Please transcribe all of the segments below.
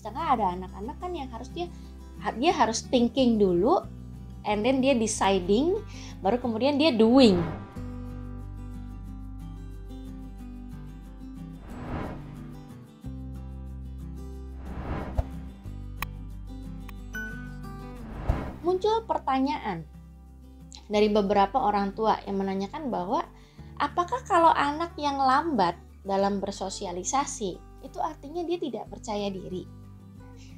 Sedangkan ada anak-anak kan yang harus dia harus thinking dulu, and then dia deciding, baru kemudian dia doing. Muncul pertanyaan dari beberapa orang tua yang menanyakan bahwa apakah kalau anak yang lambat dalam bersosialisasi itu artinya dia tidak percaya diri?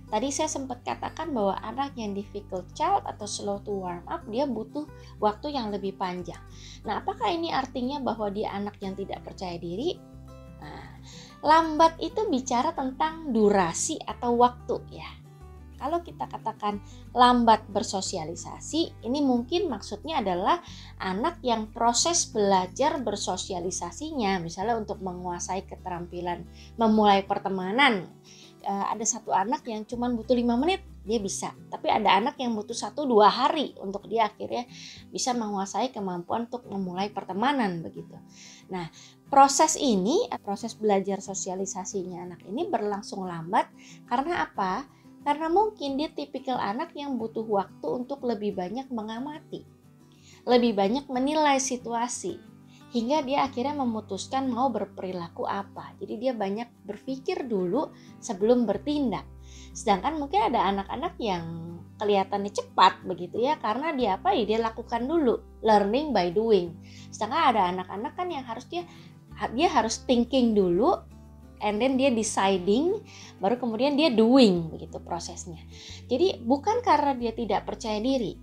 Tadi saya sempat katakan bahwa anak yang difficult child atau slow to warm up dia butuh waktu yang lebih panjang. Nah, apakah ini artinya bahwa dia anak yang tidak percaya diri? Nah, lambat itu bicara tentang durasi atau waktu ya. Kalau kita katakan lambat bersosialisasi, ini mungkin maksudnya adalah anak yang proses belajar bersosialisasinya, misalnya untuk menguasai keterampilan memulai pertemanan. Ada satu anak yang cuma butuh 5 menit, dia bisa. Tapi ada anak yang butuh 1-2 hari untuk dia akhirnya bisa menguasai kemampuan untuk memulai pertemanan begitu. Nah, proses belajar sosialisasinya anak ini berlangsung lambat karena apa? Karena mungkin dia tipikal anak yang butuh waktu untuk lebih banyak mengamati, lebih banyak menilai situasi, hingga dia akhirnya memutuskan mau berperilaku apa. Jadi dia banyak berpikir dulu sebelum bertindak. Sedangkan mungkin ada anak-anak yang kelihatannya cepat begitu ya, karena dia lakukan dulu, learning by doing. Sedangkan ada anak-anak kan yang dia harus thinking dulu, and then dia deciding, baru kemudian dia doing begitu prosesnya. Jadi bukan karena dia tidak percaya diri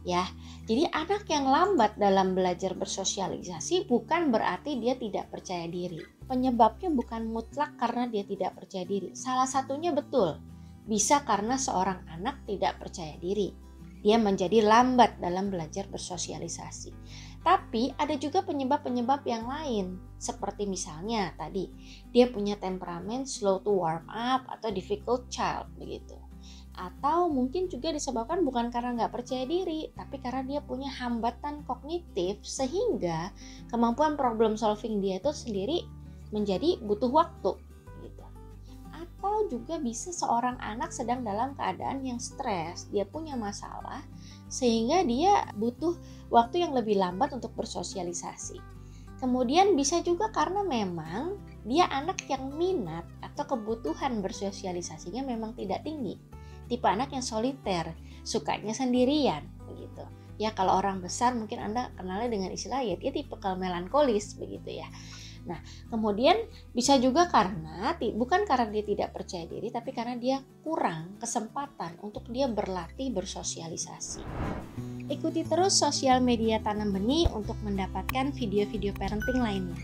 ya. Jadi anak yang lambat dalam belajar bersosialisasi bukan berarti dia tidak percaya diri. Penyebabnya bukan mutlak karena dia tidak percaya diri. Salah satunya betul, bisa karena seorang anak tidak percaya diri. Dia menjadi lambat dalam belajar bersosialisasi. Tapi ada juga penyebab-penyebab yang lain, seperti misalnya tadi dia punya temperamen slow to warm up atau difficult child begitu. Atau mungkin juga disebabkan bukan karena nggak percaya diri, tapi karena dia punya hambatan kognitif sehingga kemampuan problem solving dia itu sendiri menjadi butuh waktu gitu. Atau juga bisa seorang anak sedang dalam keadaan yang stres, dia punya masalah sehingga dia butuh waktu yang lebih lambat untuk bersosialisasi. Kemudian bisa juga karena memang dia anak yang minat atau kebutuhan bersosialisasinya memang tidak tinggi. Tipe anak yang soliter, sukanya sendirian begitu. Ya kalau orang besar mungkin Anda kenalnya dengan istilah ya dia tipe melankolis begitu ya. Nah, kemudian bisa juga bukan karena dia tidak percaya diri, tapi karena dia kurang kesempatan untuk dia berlatih bersosialisasi. Ikuti terus sosial media Tanam Benih untuk mendapatkan video-video parenting lainnya.